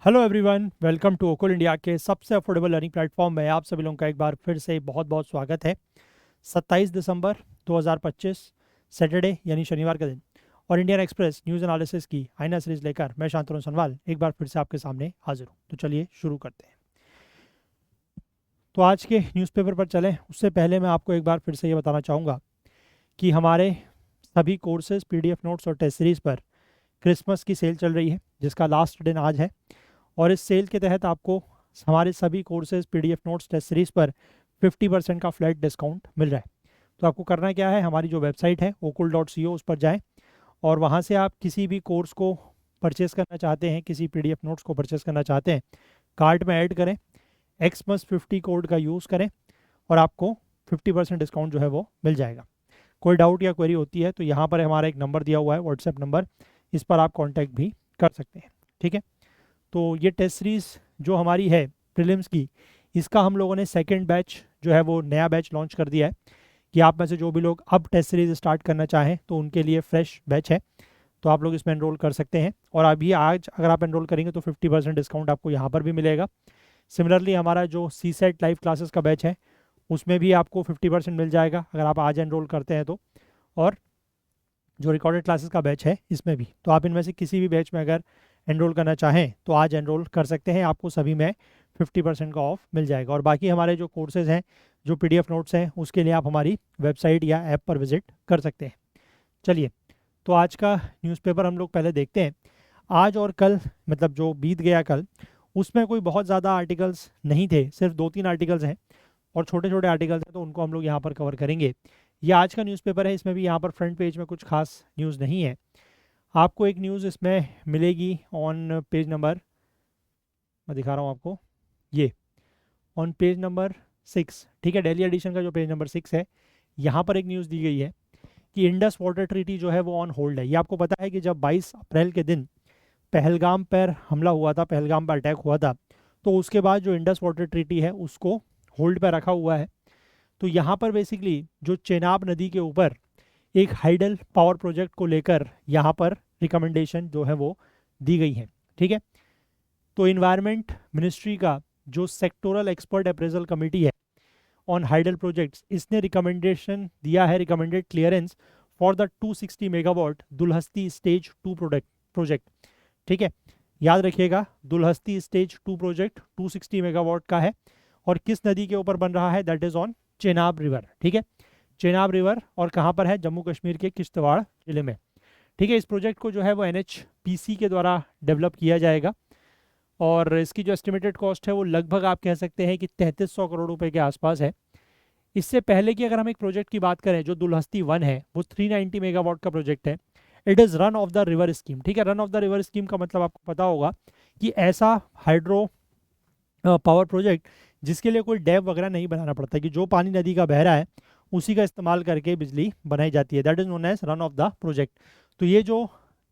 Hello everyone, welcome to Okul India के सबसे affordable learning platform में आप सभी लोगों का एक बार फिर से बहुत बहुत स्वागत है। 27 दिसंबर 2025 सैटरडे यानी शनिवार का दिन और इंडियन एक्सप्रेस न्यूज़ एनालिसिस की आईना सीरीज लेकर मैं शांतनु सनवाल एक बार फिर से आपके सामने हाजिर हूँ। तो चलिए शुरू करते हैं। तो आज के न्यूज़पेपर पर चलें उससे पहले मैं आपको एक बार फिर से ये बताना चाहूँगा कि हमारे सभी कोर्सेज पीडीएफ नोट्स और टेस्ट सीरीज़ पर क्रिसमस की सेल चल रही है जिसका लास्ट दिन आज है। और इस सेल के तहत आपको हमारे सभी courses PDF notes test series पर 50% का फ्लैट डिस्काउंट मिल रहा है। तो आपको करना क्या है, हमारी जो वेबसाइट है okul.co उस पर जाएं और वहां से आप किसी भी कोर्स को परचेस करना चाहते हैं, किसी पीडीएफ नोट्स को परचेस करना चाहते हैं, कार्ट में ऐड करें, XMUS50 कोड का यूज़ करें और आपको 50% डिस्काउंट जो है वो मिल जाएगा। कोई डाउट या क्वेरी होती है तो यहाँ पर हमारा एक नंबर दिया हुआ है, व्हाट्सएप नंबर, इस पर आप कॉन्टैक्ट भी कर सकते हैं। ठीक है, तो ये टेस्ट सीरीज़ जो हमारी है प्रीलिम्स की, इसका हम लोगों ने सेकंड बैच जो है वो नया बैच लॉन्च कर दिया है कि आप में से जो भी लोग अब टेस्ट सीरीज़ स्टार्ट करना चाहें तो उनके लिए फ्रेश बैच है, तो आप लोग इसमें एनरोल कर सकते हैं। और अभी आज अगर आप एनरोल करेंगे तो 50% डिस्काउंट आपको यहाँ पर भी मिलेगा। सिमिलरली हमारा जो CSET लाइव क्लासेस का बैच है उसमें भी आपको 50% मिल जाएगा अगर आप आज एनरोल करते हैं तो। और जो रिकॉर्डेड क्लासेस का बैच है इसमें भी, तो आप इनमें से किसी भी बैच में अगर एनरोल करना चाहें तो आज एनरोल कर सकते हैं, आपको सभी में 50% का ऑफ मिल जाएगा। और बाकी हमारे जो कोर्सेज हैं, जो पीडीएफ नोट्स हैं, उसके लिए आप हमारी वेबसाइट या ऐप पर विजिट कर सकते हैं। चलिए, तो आज का न्यूज़पेपर हम लोग पहले देखते हैं। आज और कल, मतलब जो बीत गया कल, उसमें कोई बहुत ज़्यादा आर्टिकल्स नहीं थे, सिर्फ 2-3 आर्टिकल्स हैं और छोटे छोटे आर्टिकल्स हैं, तो उनको हम लोग यहाँ पर कवर करेंगे। ये आज का न्यूज़पेपर है, इसमें भी यहाँ पर फ्रंट पेज में कुछ खास न्यूज़ नहीं है। आपको एक न्यूज़ इसमें मिलेगी ऑन पेज नंबर, मैं दिखा रहा हूँ आपको, ये ऑन पेज नंबर 6। ठीक है, दिल्ली एडिशन का जो पेज नंबर 6 है, यहाँ पर एक न्यूज़ दी गई है कि इंडस वाटर ट्रीटी जो है वो ऑन होल्ड है। ये आपको पता है कि जब 22 अप्रैल के दिन पहलगाम पर हमला हुआ था, पहलगाम पर अटैक हुआ था, तो उसके बाद जो इंडस वाटर ट्रीटी है उसको होल्ड पर रखा हुआ है। तो यहाँ पर बेसिकली जो चेनाब नदी के ऊपर एक हाइडल पावर प्रोजेक्ट को लेकर यहाँ पर रिकमेंडेशन जो है वो दी गई है। ठीक है, तो इन्वायरमेंट मिनिस्ट्री का जो सेक्टोरल एक्सपर्ट अप्रेजल कमेटी है ऑन हाइडल प्रोजेक्ट्स, इसने रिकमेंडेशन दिया है, recommended clearance for the 260 megawatt Dulhasti stage 2 project. ठीक है, याद रखिएगा, दुलहस्ती स्टेज 2 प्रोजेक्ट 260 मेगावाट का है और किस नदी के ऊपर बन रहा है, that is on Chenab river. ठीक है, चेनाब रिवर, और कहाँ पर है, जम्मू कश्मीर के किश्तवाड़ जिले में। ठीक है, इस प्रोजेक्ट को जो है वो NHPC के द्वारा डेवलप किया जाएगा और इसकी जो एस्टिमेटेड कॉस्ट है वो लगभग आप कह सकते हैं कि 3300 करोड़ रुपए के आसपास है। इससे पहले की अगर हम एक प्रोजेक्ट की बात करें, जो दुलहस्ती 1 है, वो 390 मेगावाट का प्रोजेक्ट है। It is run of the river scheme. ठीक है, run of the river scheme का मतलब आपको पता होगा कि ऐसा हाइड्रो पावर प्रोजेक्ट जिसके लिए कोई डैम वगैरह नहीं बनाना पड़ता, कि जो पानी नदी का बह रहा है उसी का इस्तेमाल करके बिजली बनाई जाती है, that is known as run of the project. तो ये जो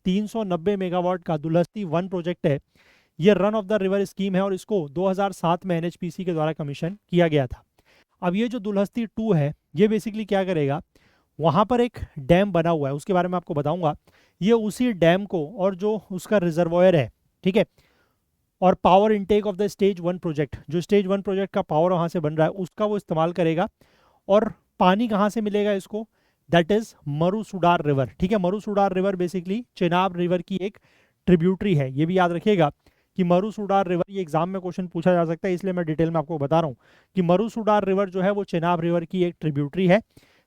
390 मेगावाट का दुलहस्ती 1 प्रोजेक्ट है, ये run of the river scheme है और इसको 2007 में NHPC के द्वारा कमीशन किया गया था। अब ये जो दुलहस्ती 2 है, ये बेसिकली क्या करेगा, वहाँ पर एक डैम बना हुआ है, उसके बारे में आपको बताऊंगा। ये उसी डैम को और जो उसका रिजर्वॉयर है, ठीक है, और power intake of the stage 1 project, जो स्टेज 1 प्रोजेक्ट का पावर वहाँ से बन रहा है, उसका वो इस्तेमाल करेगा। और पानी कहाँ से मिलेगा इसको, दैट इज मरुसुडार रिवर। ठीक है, मरुसुडार रिवर बेसिकली चेनाब रिवर की एक ट्रिब्यूटरी है। ये भी याद रखिएगा कि मरुसुडार रिवर, ये एग्जाम में क्वेश्चन पूछा जा सकता है, इसलिए मैं डिटेल में आपको बता रहा हूँ कि मरुसुडार रिवर जो है वो चेनाब रिवर की एक ट्रिब्यूटरी है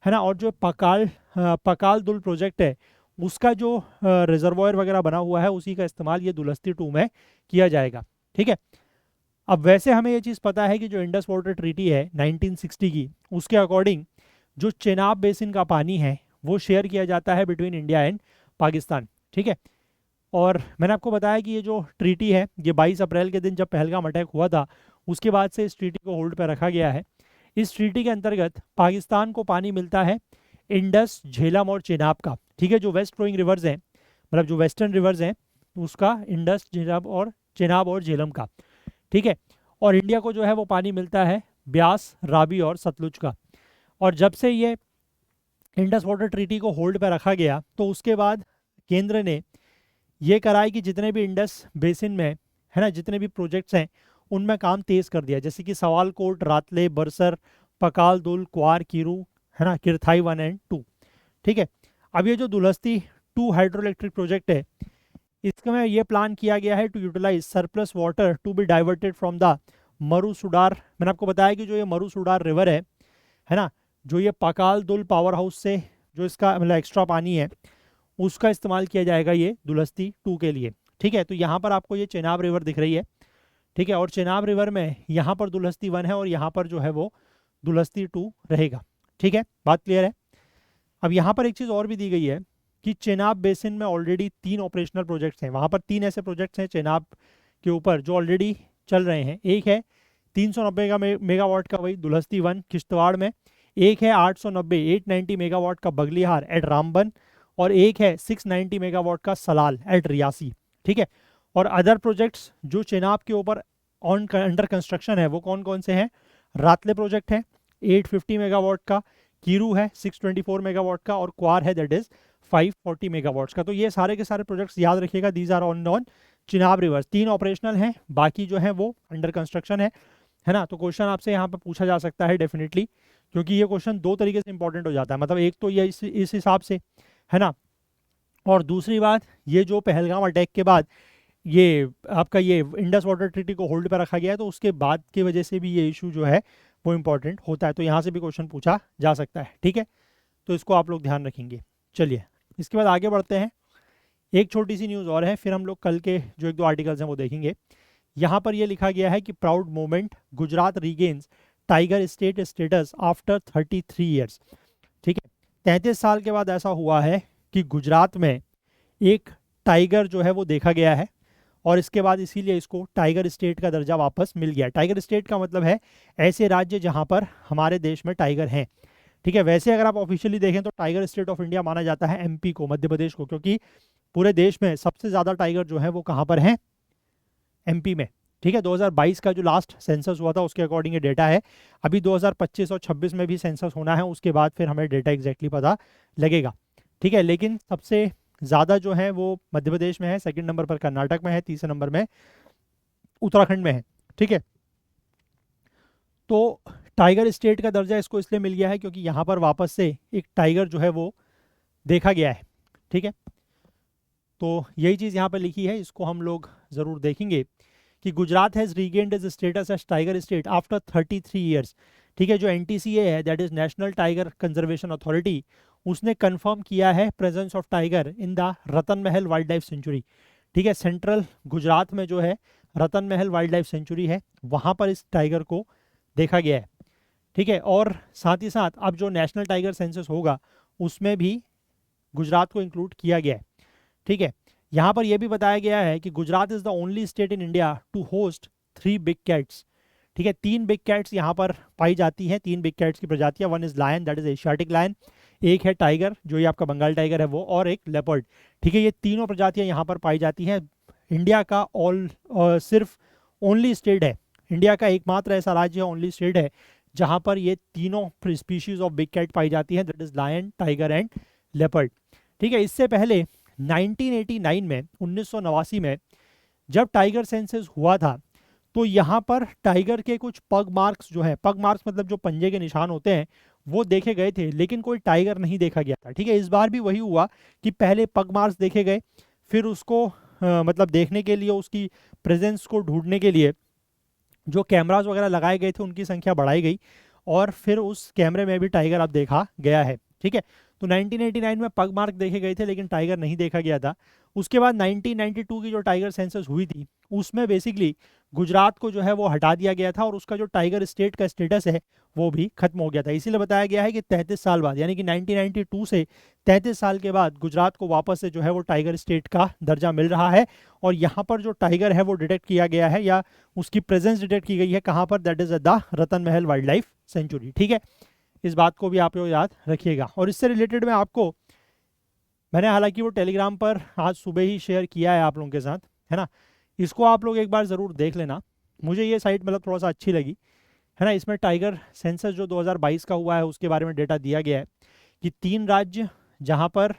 ना। और जो पकाल दुल प्रोजेक्ट है, उसका जो रिजर्वॉयर वगैरह बना हुआ है, उसी का इस्तेमाल ये दुलहस्ती 2 में किया जाएगा। ठीक है, अब वैसे हमें ये चीज़ पता है कि जो इंडस वाटर ट्रीटी है 1960 की, उसके अकॉर्डिंग जो चेनाब बेसिन का पानी है वो शेयर किया जाता है बिटवीन इंडिया एंड पाकिस्तान। ठीक है, और मैंने आपको बताया कि ये जो ट्रीटी है, ये 22 अप्रैल के दिन जब पहलगाम अटैक हुआ था, उसके बाद से इस ट्रीटी को होल्ड पर रखा गया है। इस ट्रीटी के अंतर्गत पाकिस्तान को पानी मिलता है इंडस, झेलम और चेनाब का। ठीक है, जो वेस्ट फ्लोइंग रिवर्स हैं, मतलब जो वेस्टर्न रिवर्स हैं, उसका इंडस, झेलम और चेनाब और झेलम का। ठीक है, और इंडिया को जो है वो पानी मिलता है ब्यास, रावी और सतलुज का। और जब से ये इंडस वाटर ट्रीटी को होल्ड पर रखा गया, तो उसके बाद केंद्र ने ये करा है कि जितने भी इंडस बेसिन में, है ना, जितने भी प्रोजेक्ट्स हैं उनमें काम तेज कर दिया, जैसे कि सवालकोट, रातले, बरसर, पकाल दुल, क्वार, कीरू, है ना, किरथाई 1 और 2। ठीक है, अब ये जो दुलहस्ती 2 हाइड्रो इलेक्ट्रिक प्रोजेक्ट है, इसमें ये प्लान किया गया है to utilise surplus water to be diverted from the Marusudar. मैंने आपको बताया कि जो ये मरुसुडार रिवर है ना, जो ये पकाल दुल पावर हाउस से जो इसका मतलब एक्स्ट्रा पानी है उसका इस्तेमाल किया जाएगा ये दुलहस्ती 2 के लिए। ठीक है, तो यहाँ पर आपको ये चेनाब रिवर दिख रही है। ठीक है, और चेनाब रिवर में यहाँ पर दुलहस्ती 1 है और यहाँ पर जो है वो दुलहस्ती 2 रहेगा। ठीक है, बात क्लियर है। अब यहाँ पर एक चीज़ और भी दी गई है कि चेनाब बेसिन में ऑलरेडी 3 ऑपरेशनल प्रोजेक्ट्स हैं। वहाँ पर 3 ऐसे प्रोजेक्ट्स हैं चेनाब के ऊपर जो ऑलरेडी चल रहे हैं। एक है 390 का मेगावाट का वही दुलहस्ती 1 किश्तवाड़ में, एक है 890 मेगावाट का बगलीहार एट रामबन, और एक है 690 मेगावाट का सलाल एट रियासी। ठीक है, और अदर प्रोजेक्ट्स जो चेनाब के ऊपर अंडर कंस्ट्रक्शन है वो कौन कौन से हैं? रातले प्रोजेक्ट है 850 मेगावाट का, कीरू है 624 मेगावाट का, और क्वार है दैट इज 540 मेगावाट्स का। तो ये सारे के सारे प्रोजेक्ट्स याद रखिएगा, these are on Chenab river. 3 operational हैं, बाकी जो है वो अंडर कंस्ट्रक्शन है ना। तो क्वेश्चन आपसे यहाँ पर पूछा जा सकता है डेफिनेटली, क्योंकि ये क्वेश्चन 2 तरीके से इंपॉर्टेंट हो जाता है। मतलब एक तो ये इस हिसाब से, है ना, और दूसरी बात ये जो पहलगाम अटैक के बाद ये आपका ये इंडस वाटर ट्रीटी को होल्ड पर रखा गया है, तो उसके बाद की वजह से भी ये इशू जो है वो इंपॉर्टेंट होता है। तो यहाँ से भी क्वेश्चन पूछा जा सकता है। ठीक है, तो इसको आप लोग ध्यान रखेंगे। चलिए इसके बाद आगे बढ़ते हैं। एक छोटी सी न्यूज़ और है, फिर हम लोग कल के जो 1-2 आर्टिकल्स हैं वो देखेंगे। यहाँ पर ये लिखा गया है कि proud moment, Gujarat regains tiger state status after 33 years. ठीक है, 33 साल के बाद ऐसा हुआ है कि गुजरात में एक टाइगर जो है वो देखा गया है, और इसके बाद इसीलिए इसको टाइगर स्टेट का दर्जा वापस मिल गया। टाइगर स्टेट का मतलब है ऐसे राज्य जहाँ पर हमारे देश में टाइगर हैं। ठीक है, वैसे अगर आप ऑफिशियली देखें तो टाइगर स्टेट ऑफ इंडिया माना जाता है एमपी को, मध्य प्रदेश को, क्योंकि पूरे देश में सबसे ज़्यादा टाइगर जो है वो कहाँ पर हैं? एमपी में। ठीक है, 2022 का जो लास्ट सेंसस हुआ था उसके अकॉर्डिंग ये डेटा है। अभी 2025 और 26 में भी सेंसस होना है, उसके बाद फिर हमें डेटा एग्जैक्टली पता लगेगा। ठीक है, लेकिन सबसे ज़्यादा जो है वो मध्य प्रदेश में है, सेकंड नंबर पर कर्नाटक में है, तीसरे नंबर में उत्तराखंड में है। ठीक है, तो टाइगर स्टेट का दर्जा इसको इसलिए मिल गया है क्योंकि यहाँ पर वापस से एक टाइगर जो है वो देखा गया है। ठीक है, तो यही चीज़ यहाँ पर लिखी है, इसको हम लोग ज़रूर देखेंगे कि Gujarat has regained is status as tiger state after 33 years. ठीक है, जो एनटीसीए है that is national tiger conservation authority, उसने कंफर्म किया है presence of tiger in the Ratan Mahal wild life sanctuary. ठीक है, सेंट्रल गुजरात में जो है रतन महल वाइल्ड लाइफ सेंचुरी है, वहाँ पर इस टाइगर को देखा गया है। ठीक है, और साथ ही साथ अब जो नेशनल टाइगर सेंसस होगा उसमें भी गुजरात को इंक्लूड किया गया है। ठीक है, यहाँ पर यह भी बताया गया है कि Gujarat is the only state in India to host 3 big cats. ठीक है, 3 बिग कैट्स यहाँ पर पाई जाती हैं, 3 बिग कैट्स की प्रजातियाँ। 1 is lion that is Asiatic lion, एक है टाइगर जो ये आपका बंगाल टाइगर है वो, और एक लेपर्ड। ठीक है, ये तीनों प्रजातियाँ यहाँ पर पाई जाती हैं। इंडिया का सिर्फ ओनली स्टेट है, इंडिया का एकमात्र ऐसा राज्य है, ओनली स्टेट है जहाँ पर ये तीनों स्पीशीज ऑफ बिग कैट पाई जाती हैं, that is lion, tiger and leopard. ठीक है, इससे पहले 1989 में 1989 में जब टाइगर सेंसस हुआ था तो यहाँ पर टाइगर के कुछ पग मार्क्स जो है, पग मार्क्स मतलब जो पंजे के निशान होते हैं वो देखे गए थे, लेकिन कोई टाइगर नहीं देखा गया था। ठीक है, इस बार भी वही हुआ कि पहले पग मार्क्स देखे गए, फिर उसको मतलब देखने के लिए, उसकी प्रेजेंस को ढूंढने के लिए जो कैमरास वगैरह लगाए गए थे उनकी संख्या बढ़ाई गई, और फिर उस कैमरे में भी टाइगर अब देखा गया है। ठीक है, तो 1989 में पग मार्क देखे गए थे लेकिन टाइगर नहीं देखा गया था। उसके बाद 1992 की जो टाइगर सेंसस हुई थी उसमें बेसिकली गुजरात को जो है वो हटा दिया गया था, और उसका जो टाइगर स्टेट का स्टेटस है वो भी खत्म हो गया था। इसीलिए बताया गया है कि 33 साल बाद, यानी कि 1992 से 33 साल के बाद गुजरात को वापस से जो है वो टाइगर स्टेट का दर्जा मिल रहा है। और यहाँ पर जो टाइगर है वो डिटेक्ट किया गया है, या उसकी प्रेजेंस डिटेक्ट की गई है, कहाँ पर? That is the Ratan Mahal wild life sanctuary. ठीक है, इस बात को भी आप लोग याद रखिएगा। और इससे रिलेटेड मैं आपको, मैंने हालांकि वो टेलीग्राम पर आज सुबह ही शेयर किया है आप लोगों के साथ, है ना, इसको आप लोग एक बार ज़रूर देख लेना। मुझे ये साइट मतलब थोड़ा सा अच्छी लगी, है ना। इसमें टाइगर सेंसस जो 2022 का हुआ है उसके बारे में डेटा दिया गया है कि 3 राज्य जहाँ पर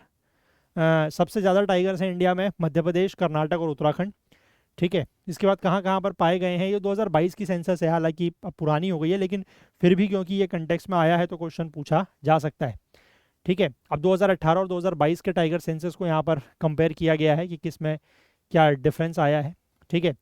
सबसे ज़्यादा टाइगर्स हैं इंडिया में, मध्य प्रदेश, कर्नाटक और उत्तराखंड। ठीक है, इसके बाद कहाँ कहाँ पर पाए गए हैं, ये 2022 की सेंसस है, हालांकि अब पुरानी हो गई है, लेकिन फिर भी क्योंकि ये कंटेक्स्ट में आया है तो क्वेश्चन पूछा जा सकता है। ठीक है, अब 2018 और 2022 के टाइगर सेंसस को यहाँ पर कंपेयर किया गया है कि किस में क्या डिफरेंस आया है। ठीक है,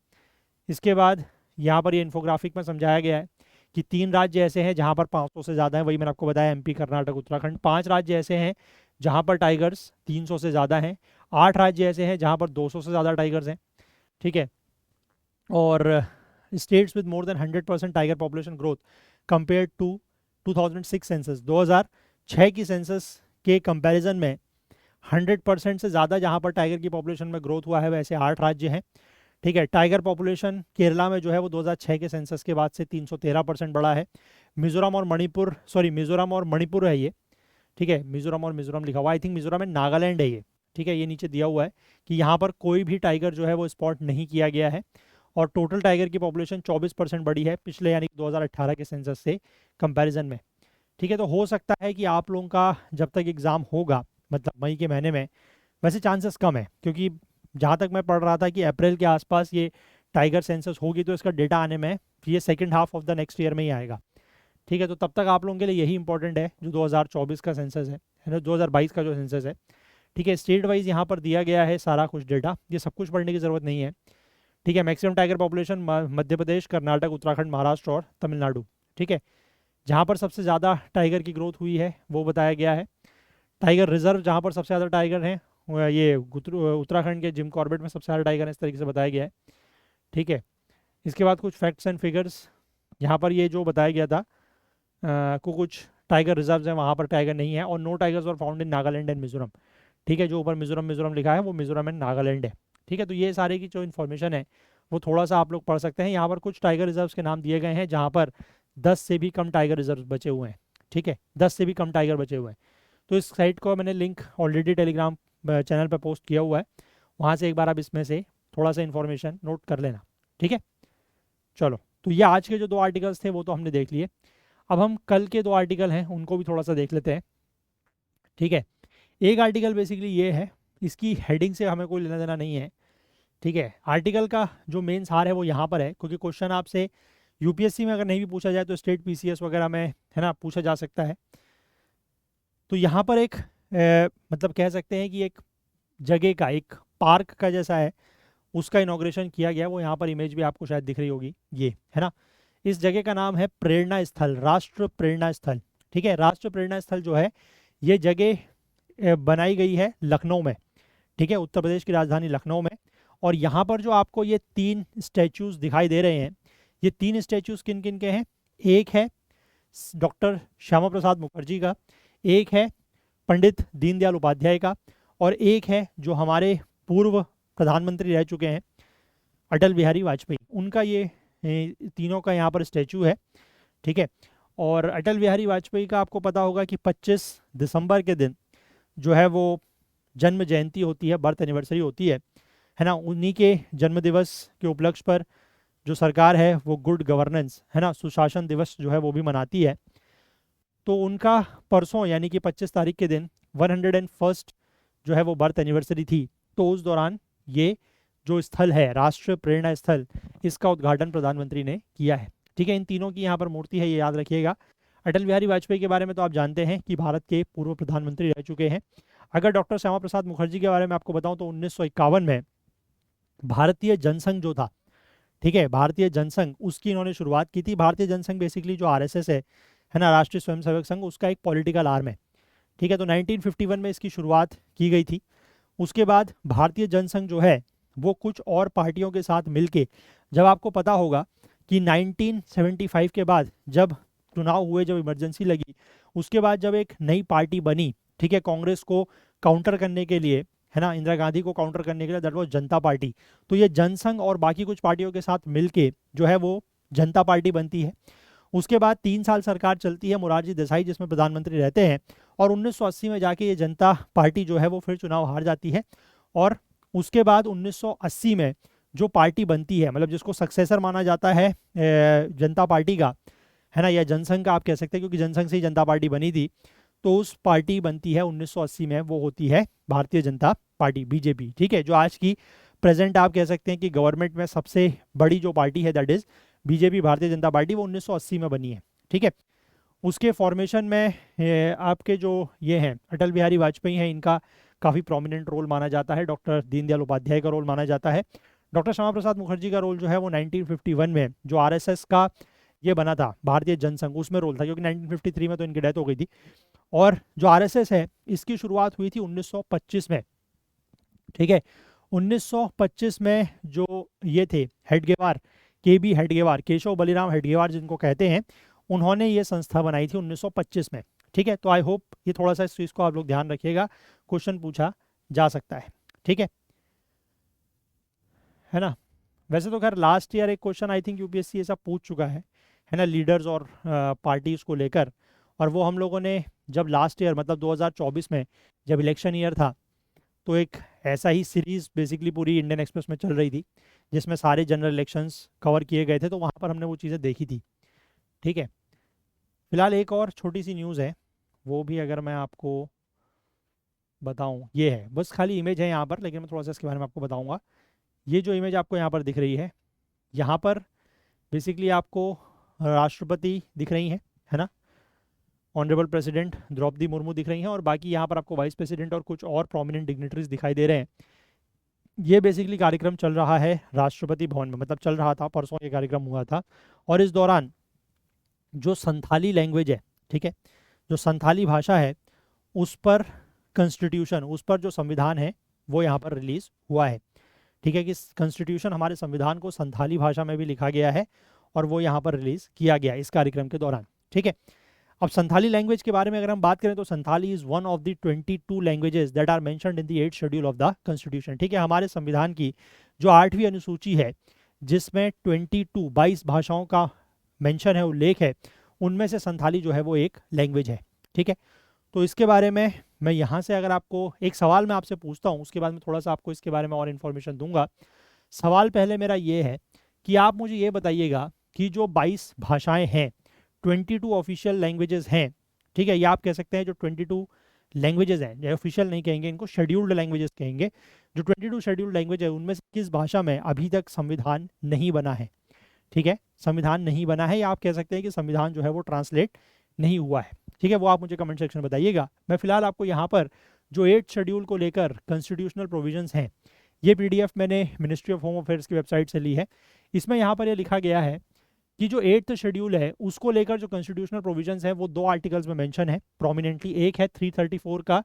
इसके बाद यहाँ पर ये इन्फोग्राफिक में समझाया गया है कि 3 राज्य ऐसे हैं जहाँ पर 500 से ज़्यादा हैं, वही मैंने आपको बताया, एमपी, कर्नाटक, उत्तराखंड। 5 राज्य ऐसे हैं जहाँ पर टाइगर्स 300 से ज़्यादा हैं। 8 राज्य ऐसे हैं जहाँ पर 200 से ज़्यादा टाइगर्स हैं। ठीक है, और states with more than 100% tiger population growth compare to 2006 census, 2006 की सेंसस के कंपैरिजन में 100% से ज़्यादा जहाँ पर टाइगर की पॉपुलेशन में ग्रोथ हुआ है वैसे 8 राज्य हैं। ठीक है, टाइगर पॉपुलेशन केरला में जो है वो 2006 के सेंसस के बाद से 313% बढ़ा है। मिजोरम और मणिपुर है ये। ठीक है, मिजोरम और मिजोरम लिखा हुआ, आई थिंक मिजोरम में नागालैंड है ये। ठीक है, ये नीचे दिया हुआ है कि यहाँ पर कोई भी टाइगर जो है वो स्पॉट नहीं किया गया है, और टोटल टाइगर की पॉपुलेशन 24% बढ़ी है पिछले यानी 2018 के सेंसस से कंपैरिजन में। ठीक है, तो हो सकता है कि आप लोगों का जब तक एग्ज़ाम होगा, मतलब मई के महीने में, वैसे चांसेस कम है, क्योंकि जहाँ तक मैं पढ़ रहा था कि अप्रैल के आसपास ये टाइगर सेंसस होगी, तो इसका डेटा आने में ये second half of the next year में ही आएगा। ठीक है, तो तब तक आप लोगों के लिए यही इंपॉर्टेंट है जो 2024 का सेंसस है ना, 2022 का जो सेंसस है। ठीक है, स्टेट वाइज यहाँ पर दिया गया है सारा कुछ डेटा, ये सब कुछ पढ़ने की ज़रूरत नहीं है। ठीक है, maximum tiger population Madhya Pradesh, Karnataka, Uttarakhand, Maharashtra और तमिलनाडु। ठीक है, जहाँ पर सबसे ज़्यादा टाइगर की ग्रोथ हुई है वो बताया गया है। टाइगर रिजर्व जहाँ पर सबसे ज़्यादा टाइगर हैं ये उत्तराखंड के जिम कॉर्बेट में सबसे ज़्यादा टाइगर है, इस तरीके से बताया गया है। ठीक है, इसके बाद कुछ फैक्ट्स एंड फिगर्स, यहाँ पर ये जो बताया गया था कुछ टाइगर रिजर्व्स हैं वहाँ पर टाइगर नहीं है, और नो टाइगर्स और found in Nagaland and Mizoram. ठीक है, जो ऊपर मिजोरम लिखा है वो मिजोरम एंड नागालैंड है। ठीक है, तो ये सारे की जो इन्फॉर्मेशन है वो थोड़ा सा आप लोग पढ़ सकते हैं। यहाँ पर कुछ टाइगर रिजर्व्स के नाम दिए गए हैं जहाँ पर 10 से भी कम टाइगर रिजर्व बचे हुए हैं। ठीक है, 10 से भी कम टाइगर बचे हुए हैं। तो इस साइट को मैंने लिंक ऑलरेडी टेलीग्राम चैनल पर पोस्ट किया हुआ है, वहाँ से एक बार आप इसमें से थोड़ा सा इन्फॉर्मेशन नोट कर लेना। ठीक है, चलो, तो ये आज के जो 2 आर्टिकल्स थे वो तो हमने देख लिए। अब हम कल के 2 आर्टिकल हैं उनको भी थोड़ा सा देख लेते हैं। ठीक है, एक आर्टिकल बेसिकली ये है, इसकी हेडिंग से हमें कोई लेना देना नहीं है। ठीक है, आर्टिकल का जो मेन सार है वो यहाँ पर है, क्योंकि क्वेश्चन आपसे यूपीएससी में अगर नहीं भी पूछा जाए तो स्टेट पीसीएस वगैरह में है ना पूछा जा सकता है। तो यहाँ पर एक मतलब कह सकते हैं कि एक जगह का, एक पार्क का जैसा है, उसका इनॉग्रेशन किया गया। वो यहाँ पर इमेज भी आपको शायद दिख रही होगी, ये है ना। इस जगह का नाम है प्रेरणा स्थल, राष्ट्र प्रेरणा स्थल। ठीक है, राष्ट्र प्रेरणा स्थल जो है ये जगह बनाई गई है लखनऊ में। ठीक है, उत्तर प्रदेश की राजधानी लखनऊ में। और यहाँ पर जो आपको ये 3 स्टैचूज दिखाई दे रहे हैं, ये 3 स्टैचूज किन किन के हैं? एक है डॉक्टर श्यामा प्रसाद मुखर्जी का, एक है पंडित दीनदयाल उपाध्याय का, और एक है जो हमारे पूर्व प्रधानमंत्री रह चुके हैं अटल बिहारी वाजपेयी, उनका ये तीनों का यहाँ पर स्टैचू है। ठीक है, और अटल बिहारी वाजपेयी का आपको पता होगा कि 25 दिसंबर के दिन जो है वो जन्म जयंती होती है, बर्थ एनिवर्सरी होती है ना। उन्हीं के जन्म दिवस के उपलक्ष्य पर जो सरकार है वो गुड गवर्नेंस है ना, सुशासन दिवस जो है वो भी मनाती है। तो उनका परसों यानी कि 25 तारीख के दिन 101st जो है वो बर्थ एनिवर्सरी थी। तो उस दौरान ये जो स्थल है राष्ट्रीय प्रेरणा स्थल, इसका उद्घाटन प्रधानमंत्री ने किया है। ठीक है, इन तीनों की यहाँ पर मूर्ति है, ये याद रखिएगा। अटल बिहारी वाजपेयी के बारे में तो आप जानते हैं कि भारत के पूर्व प्रधानमंत्री रह चुके हैं। अगर डॉक्टर श्यामा प्रसाद मुखर्जी के बारे में आपको बताऊं तो 1951 में भारतीय जनसंघ जो था, ठीक है, भारतीय जनसंघ, उसकी इन्होंने शुरुआत की थी। भारतीय जनसंघ बेसिकली जो आरएसएस है ना, राष्ट्रीय स्वयंसेवक संघ, उसका एक पॉलिटिकल आर्म है। ठीक है, तो 1951 में इसकी शुरुआत की गई थी। उसके बाद भारतीय जनसंघ जो है वो कुछ और पार्टियों के साथ मिलके, जब आपको पता होगा कि 1975 के बाद जब चुनाव हुए, जब इमरजेंसी लगी, उसके बाद जब एक नई पार्टी बनी, ठीक है, कांग्रेस को काउंटर करने के लिए, है ना, इंदिरा गांधी को काउंटर करने के लिए, दैट वाज जनता पार्टी। तो ये जनसंघ और बाकी कुछ पार्टियों के साथ मिलके जो है वो जनता पार्टी बनती है। उसके बाद 3 साल सरकार चलती है मोरारजी देसाई, जिसमें प्रधानमंत्री रहते हैं, और 1980 में जाके ये जनता पार्टी जो है वो फिर चुनाव हार जाती है। और उसके बाद 1980 में जो पार्टी बनती है, मतलब जिसको सक्सेसर माना जाता है जनता पार्टी का, है ना, या जनसंघ का आप कह सकते हैं, क्योंकि जनसंघ से ही जनता पार्टी बनी थी। तो उस पार्टी बनती है 1980 में, वो होती है भारतीय जनता पार्टी, बीजेपी। ठीक है, जो आज की प्रेजेंट आप कह सकते हैं कि गवर्नमेंट में सबसे बड़ी जो पार्टी है that is BJP, Bharatiya Janata party, वो 1980 में बनी है। ठीक है, उसके फॉर्मेशन में आपके जो ये हैं अटल बिहारी वाजपेयी हैं, इनका काफ़ी प्रोमिनेंट रोल माना जाता है। डॉक्टर दीनदयाल उपाध्याय का रोल माना जाता है। डॉक्टर श्यामा प्रसाद मुखर्जी का रोल जो है वो 1951 में जो आरएसएस का ये बना था भारतीय जनसंघ, उसमें रोल था, क्योंकि 1953 में तो इनकी डेथ हो गई थी। और जो आरएसएस है इसकी शुरुआत हुई थी 1925 में। ठीक है, 1925 में जो ये थे हेडगेवार, के बी हेडगेवार, केशव बलिराम हेडगेवार जिनको कहते हैं, उन्होंने ये संस्था बनाई थी 1925 में। ठीक है, तो आई होप ये थोड़ा सा इस चीज़ को आप लोग ध्यान रखिएगा, क्वेश्चन पूछा जा सकता है। ठीक है ना। वैसे तो खैर लास्ट ईयर एक क्वेश्चन आई थिंक यूपीएससी ऐसा पूछ चुका है ना, लीडर्स और पार्टीज को लेकर। और वो हम लोगों ने जब लास्ट ईयर मतलब 2024 में जब इलेक्शन ईयर था, तो एक ऐसा ही सीरीज बेसिकली पूरी इंडियन एक्सप्रेस में चल रही थी जिसमें सारे जनरल इलेक्शंस कवर किए गए थे, तो वहाँ पर हमने वो चीज़ें देखी थी। ठीक है, फिलहाल एक और छोटी सी न्यूज़ है, वो भी अगर मैं आपको बताऊं, ये है बस खाली इमेज है यहाँ पर, लेकिन मैं थोड़ा सा इसके बारे में आपको बताऊंगा। ये जो इमेज आपको यहाँ पर दिख रही है, यहाँ पर बेसिकली आपको राष्ट्रपति दिख रही हैं, है ना, ऑनरेबल प्रेसिडेंट द्रौपदी मुर्मू दिख रही हैं, और बाकी यहाँ पर आपको वाइस प्रेसिडेंट और कुछ और प्रोमिनेंट डिग्नेटरीज दिखाई दे रहे हैं। ये बेसिकली कार्यक्रम चल रहा है राष्ट्रपति भवन में, मतलब चल रहा था, परसों ये कार्यक्रम हुआ था। और इस दौरान जो संथाली लैंग्वेज है, ठीक है, जो संथाली भाषा है, उस पर कॉन्स्टिट्यूशन, उस पर जो संविधान है वो यहाँ पर रिलीज हुआ है। ठीक है, कि कॉन्स्टिट्यूशन, हमारे संविधान को संथाली भाषा में भी लिखा गया है और वो यहाँ पर रिलीज किया गया इस कार्यक्रम के दौरान। ठीक है, अब संथाली लैंग्वेज के बारे में अगर हम बात करें तो Santhali is one of the 22 languages that are mentioned in the 8th schedule of the constitution. ठीक है, हमारे संविधान की जो 8वीं अनुसूची है जिसमें 22 भाषाओं का मेंशन है, उल्लेख है, उनमें से संथाली जो है वो एक लैंग्वेज है। ठीक है, तो इसके बारे में मैं यहाँ से अगर आपको एक सवाल मैं आपसे पूछता हूँ, उसके बाद में थोड़ा सा आपको इसके बारे में और इन्फॉर्मेशन दूंगा। सवाल पहले मेरा ये है कि आप मुझे ये बताइएगा कि जो 22 भाषाएं हैं, 22 ऑफिशियल लैंग्वेजेस हैं, ठीक है, ये आप कह सकते हैं जो 22 लैंग्वेजेस हैं, ये ऑफिशियल नहीं कहेंगे, इनको शेड्यूल्ड लैंग्वेजेस कहेंगे। जो 22 शेड्यूल्ड लैंग्वेज है उनमें से किस भाषा में अभी तक संविधान नहीं बना है? ठीक है, संविधान नहीं बना है, या आप कह सकते हैं कि संविधान जो है वो ट्रांसलेट नहीं हुआ है। ठीक है, वो आप मुझे कमेंट सेक्शन में बताइएगा। मैं फिलहाल आपको यहाँ पर जो 8th शेड्यूल को लेकर कॉन्स्टिट्यूशनल प्रोविजंस हैं, ये पीडीएफ मैंने मिनिस्ट्री ऑफ होम अफेयर्स की वेबसाइट से ली है। इसमें यहाँ पर ये लिखा गया है कि जो 8th शेड्यूल है उसको लेकर जो कॉन्स्टिट्यूशनल प्रोविजंस हैं वो 2 आर्टिकल्स में मेंशन है प्रोमिनेंटली। एक है 334 का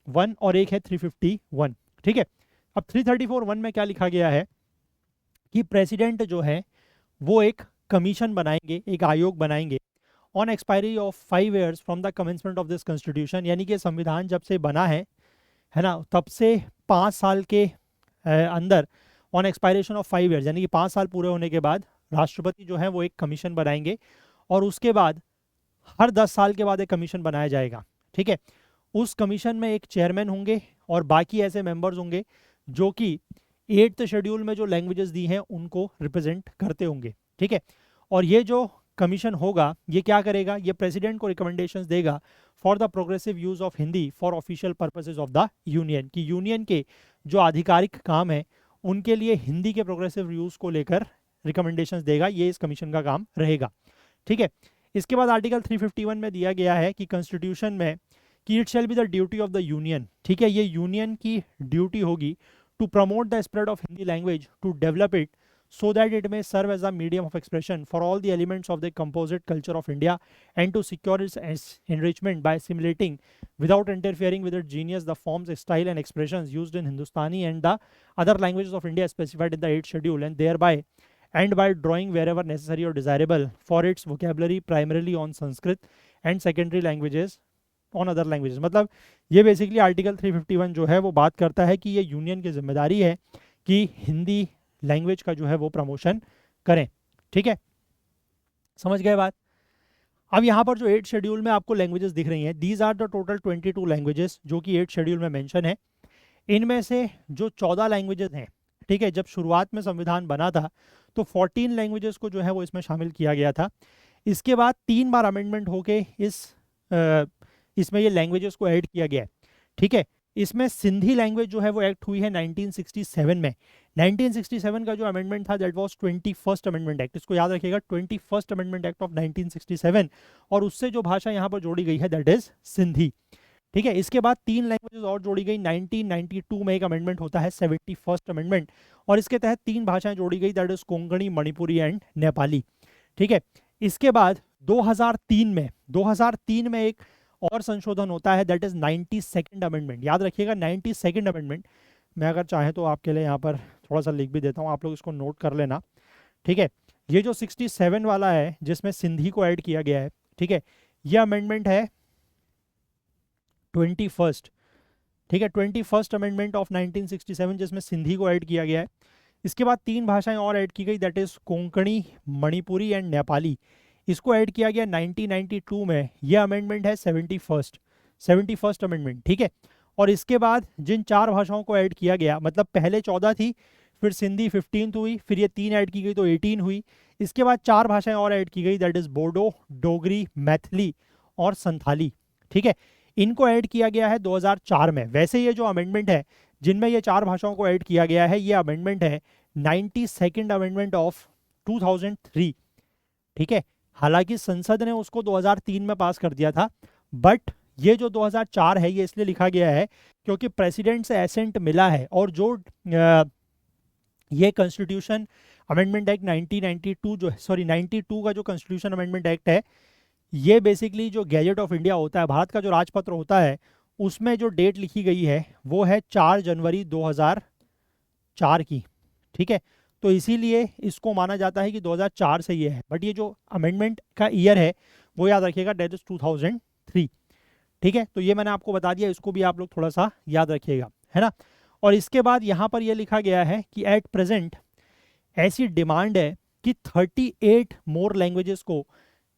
1 और एक है 351। ठीक है, अब 334(1) में क्या लिखा गया है कि प्रेसिडेंट जो है वो एक कमीशन बनाएंगे, एक आयोग बनाएंगे on expiry of 5 years from the commencement of this constitution. यानी कि संविधान जब से बना है ना, तब से 5 साल के अंदर, ऑन एक्सपायरेशन ऑफ 5 years, यानी कि 5 साल पूरे होने के बाद राष्ट्रपति जो है वो एक कमीशन बनाएंगे, और उसके बाद हर 10 साल के बाद एक कमीशन बनाया जाएगा। ठीक है, उस कमीशन में एक चेयरमैन होंगे और बाकी ऐसे मेंबर्स होंगे जो कि 8th शेड्यूल में जो लैंग्वेजेस दी हैं उनको रिप्रेजेंट करते होंगे। ठीक है, और ये जो कमीशन होगा ये क्या करेगा, ये प्रेसिडेंट को रिकमेंडेशंस देगा for the progressive use of Hindi for official purposes of the union, कि यूनियन के जो आधिकारिक काम है उनके लिए हिंदी के प्रोग्रेसिव यूज को लेकर रिकमेंडेशंस देगा। ये इस कमीशन का काम रहेगा। ठीक है, इसके बाद आर्टिकल 351 में दिया गया है कि कॉन्स्टिट्यूशन में कि it shall be the duty of the union. ठीक है, ये यूनियन की ड्यूटी होगी to promote the spread of Hindi language, to develop it so that it may serve as a medium of expression for all the elements of the composite culture of India, and to secure its enrichment by assimilating without interfering with its genius the forms, style and expressions used in Hindustani and the other languages of India specified in the 8th schedule, and thereby and by drawing wherever necessary or desirable for its vocabulary primarily on Sanskrit and secondary languages on other languages। मतलब ये basically article 351 जो है वो बात करता है कि ये यूनियन की जिम्मेदारी है कि हिंदी लैंग्वेज का जो है वो प्रमोशन करें। ठीक है, समझ गए बात। अब यहाँ पर जो 8th शेड्यूल में आपको लैंग्वेजेस दिख रही हैं, these are the total 22 languages जो कि 8th शेड्यूल में मेंशन है। इनमें से जो 14 लैंग्वेजेस हैं, ठीक है, जब शुरुआत में संविधान बना था तो 14 लैंग्वेजेस को जो है वो इसमें शामिल किया गया था। इसके बाद 3 बार अमेंडमेंट होके इसमें ये लैंग्वेजेस को ऐड किया गया है। ठीक है, इसमें सिंधी लैंग्वेज जो है वो एक्ट हुई है 1967 में। 1967 का जो अमेंडमेंट था that was 21st amendment act, इसको याद रखिएगा, 21st अमेंडमेंट एक्ट ऑफ 1967, और उससे जो भाषा यहाँ पर जोड़ी गई है दैट इज सिंधी। ठीक है, इसके बाद 3 लैंग्वेजेस और जोड़ी गई। 1992 में एक अमेंडमेंट होता है 71st अमेंडमेंट, और इसके तहत 3 भाषाएं जोड़ी गई that is Konkani, Manipuri and Nepali. ठीक है, इसके बाद 2003 में एक और संशोधन होता है दैट इज 92nd अमेंडमेंट। याद रखिएगा 92nd अमेंडमेंट। मैं अगर चाहे तो आपके लिए यहाँ पर थोड़ा सा लिख भी देता हूँ, आप लोग इसको नोट कर लेना। ठीक है, ये जो 67 वाला है जिसमें सिंधी को ऐड किया गया है, ठीक है, ये अमेंडमेंट है 21st। ठीक है, 21st अमेंडमेंट ऑफ 1967 जिसमें सिंधी को ऐड किया गया है। इसके बाद 3 भाषाएं और ऐड की गई that is Konkani, Manipuri and Nepali. इसको ऐड किया गया 1992 में, यह अमेंडमेंट है 71st अमेंडमेंट। ठीक है, और इसके बाद जिन 4 भाषाओं को ऐड किया गया, मतलब पहले 14 थी, फिर सिंधी 15th हुई, फिर ये 3 ऐड की गई तो 18 हुई। इसके बाद 4 भाषाएं और ऐड की गई दैट इज बोडो, डोगरी, मैथिली और संथाली। ठीक है, इनको ऐड किया गया है 2004 में। वैसे ये जो अमेंडमेंट है जिनमें ये 4 भाषाओं को ऐड किया गया है, ये अमेंडमेंट है 92nd अमेंडमेंट ऑफ 2003। ठीक है, हालांकि संसद ने उसको 2003 में पास कर दिया था, बट ये जो 2004 है ये इसलिए लिखा गया है क्योंकि प्रेसिडेंट से एसेंट मिला है, और जो ये कॉन्स्टिट्यूशन अमेंडमेंट एक्ट 1992 जो 92 का जो कॉन्स्टिट्यूशन अमेंडमेंट एक्ट है, ये बेसिकली जो गैजेट ऑफ इंडिया होता है, भारत का जो राजपत्र होता है, उसमें जो डेट लिखी गई है वो है 4 जनवरी 2004 की। ठीक है, तो इसीलिए इसको माना जाता है कि 2004 से ये है, बट ये जो अमेंडमेंट का ईयर है वो याद रखिएगा डेट इज 2003। ठीक है, तो ये मैंने आपको बता दिया, इसको भी आप लोग थोड़ा सा याद रखिएगा, है ना। और इसके बाद यहाँ पर ये लिखा गया है कि एट प्रेजेंट ऐसी डिमांड है कि 38 मोर लैंग्वेजेस को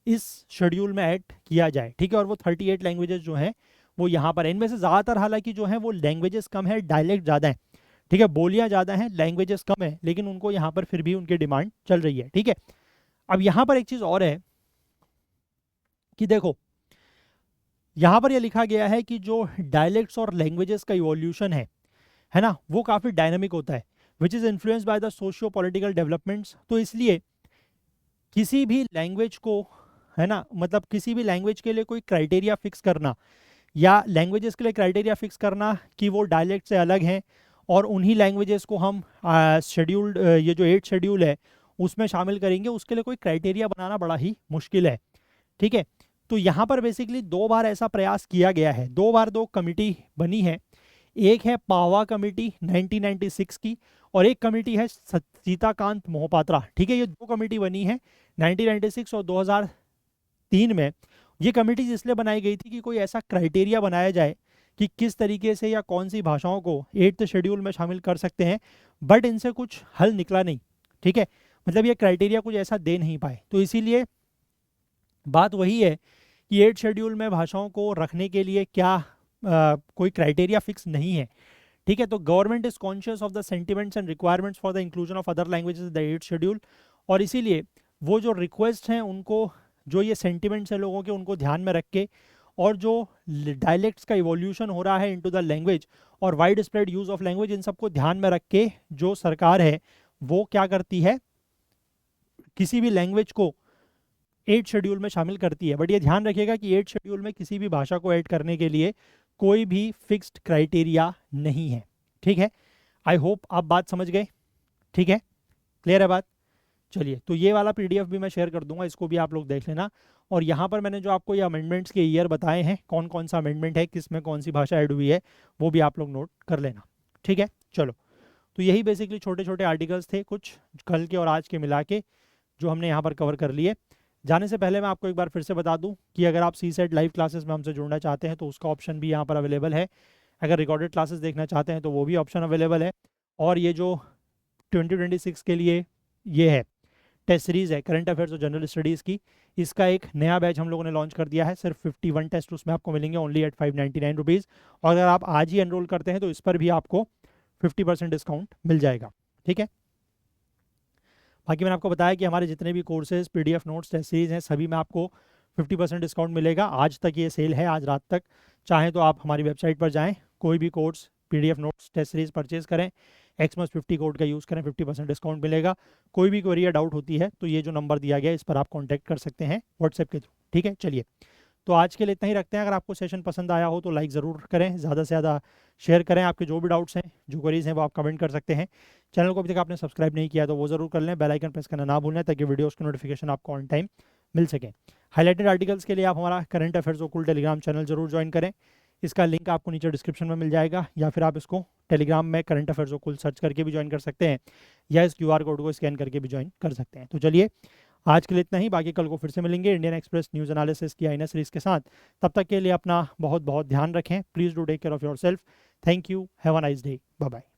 इस शेड्यूल में ऐड किया जाए। ठीक है, और वो 38 लैंग्वेजेस जो हैं वो यहाँ पर, इनमें से ज़्यादातर हालांकि जो है वो लैंग्वेजेस कम है, डायलेक्ट ज़्यादा है। ठीक है, बोलियाँ ज़्यादा हैं, लैंग्वेजेस कम है, लेकिन उनको यहाँ पर फिर भी उनकी डिमांड चल रही है। ठीक है, अब यहाँ पर एक चीज़ और है कि देखो, यहाँ पर यह लिखा गया है कि जो डायलेक्ट्स और लैंग्वेजेस का इवोल्यूशन है ना, वो काफ़ी डायनामिक होता है, which is influenced by the socio political developments. तो इसलिए किसी भी लैंग्वेज को, है ना, मतलब किसी भी लैंग्वेज के लिए कोई क्राइटेरिया फिक्स करना, या लैंग्वेजेस के लिए क्राइटेरिया फिक्स करना कि वो डायलेक्ट से अलग हैं और उन्हीं लैंग्वेजेस को हम शेड्यूल्ड, ये जो 8 शेड्यूल है उसमें शामिल करेंगे, उसके लिए कोई क्राइटेरिया बनाना बड़ा ही मुश्किल है। ठीक है, तो यहाँ पर बेसिकली 2 बार ऐसा प्रयास किया गया है, 2 बार 2 कमिटी बनी है। एक है पावा कमेटी 1996 की, और एक कमेटी है सीताकांत मोहपात्रा। ठीक है, ये 2 कमेटी बनी है 1996 और 2003 में। ये कमेटी इसलिए बनाई गई थी कि कोई ऐसा क्राइटेरिया बनाया जाए कि किस तरीके से या कौन सी भाषाओं को 8th शेड्यूल में शामिल कर सकते हैं, बट इनसे कुछ हल निकला नहीं। ठीक है, मतलब ये क्राइटेरिया कुछ ऐसा दे नहीं पाए, तो इसीलिए बात वही है कि 8th शेड्यूल में भाषाओं को रखने के लिए क्या कोई क्राइटेरिया फिक्स नहीं है। ठीक है, तो government is conscious of the sentiments and requirements for the inclusion of other languages in the 8th schedule, और इसीलिए वो जो रिक्वेस्ट हैं उनको, जो ये सेंटिमेंट्स हैं लोगों के, उनको ध्यान में रख के, और जो डायलेक्ट्स का इवोल्यूशन हो रहा है इनटू द लैंग्वेज और widespread use of language, इन सबको ध्यान में रख के जो सरकार है वो क्या करती है, किसी भी लैंग्वेज को 8th शेड्यूल में शामिल करती है। बट ये ध्यान रखिएगा कि 8th शेड्यूल में किसी भी भाषा को ऐड करने के लिए कोई भी फिक्स्ड क्राइटेरिया नहीं है। ठीक है, आई होप आप बात समझ गए। ठीक है, क्लियर है बात। चलिए, तो ये वाला PDF भी मैं शेयर कर दूंगा, इसको भी आप लोग देख लेना। और यहाँ पर मैंने जो आपको ये अमेंडमेंट्स के ईयर बताए हैं, कौन कौन सा अमेंडमेंट है, किस में कौन सी भाषा ऐड हुई है, वो भी आप लोग नोट कर लेना। ठीक है, चलो, तो यही बेसिकली छोटे छोटे आर्टिकल्स थे, कुछ कल के और आज के मिला के, जो हमने यहाँ पर कवर कर लिए। जाने से पहले मैं आपको एक बार फिर से बता दूं कि अगर आप CSET लाइव क्लासेस में हमसे जुड़ना चाहते हैं तो उसका ऑप्शन भी यहाँ पर अवेलेबल है। अगर रिकॉर्डेड क्लासेस देखना चाहते हैं तो वो भी ऑप्शन अवेलेबल है। और ये जो 2026 के लिए ये है टेस्ट सीरीज़ है करंट अफेयर्स और जनरल स्टडीज़ की, इसका एक नया बैच हम लोगों ने लॉन्च कर दिया है। सिर्फ 51 टेस्ट उसमें आपको मिलेंगे ओनली एट 599 रुपीज़। और अगर आप आज ही एनरोल करते हैं तो इस पर भी आपको 50% डिस्काउंट मिल जाएगा। ठीक है, बाकी मैंने आपको बताया कि हमारे जितने भी courses, PDF notes, test series हैं, सभी में आपको 50% डिस्काउंट मिलेगा। आज तक ये सेल है, आज रात तक। चाहें तो आप हमारी वेबसाइट पर जाएं, कोई भी course, PDF notes, test series purchase करें, XMUS50 कोड का यूज़ करें, 50% डिस्काउंट मिलेगा। कोई भी क्वेरी या डाउट होती है तो ये जो नंबर दिया गया है इस पर आप कॉन्टैक्ट कर सकते हैं व्हाट्सएप के थ्रू। ठीक है, चलिए तो आज के लिए इतना ही रखते हैं। अगर आपको सेशन पसंद आया हो तो लाइक ज़रूर करें, ज़्यादा से ज़्यादा शेयर करें। आपके जो भी डाउट्स हैं, जो क्वेरीज हैं, वो आप कमेंट कर सकते हैं। चैनल को अभी तक आपने सब्सक्राइब नहीं किया तो वो ज़रूर कर लें, बेल आइकन प्रेस करना ना भूलें ताकि वीडियोस की नोटिफिकेशन आपको ऑन टाइम मिल सके। हाईलाइटेड आर्टिकल्स के लिए आप हमारा करंट अफेयर्स ओकुल टेलीग्राम चैनल जरूर ज्वाइन करें। इसका लिंक आपको नीचे डिस्क्रिप्शन में मिल जाएगा, या फिर आप इसको टेलीग्राम में करंट अफेयर्स ओकुल सर्च करके भी ज्वाइन कर सकते हैं, या इस QR कोड को स्कैन करके भी ज्वाइन कर सकते हैं। तो चलिए आज के लिए इतना ही, बाकी कल को फिर से मिलेंगे इंडियन एक्सप्रेस न्यूज़ एनालिसिस की आईना सीरीज़ के साथ। तब तक के लिए अपना बहुत बहुत ध्यान रखें। Please do take care of yourself. Thank you, have a nice day, bye bye.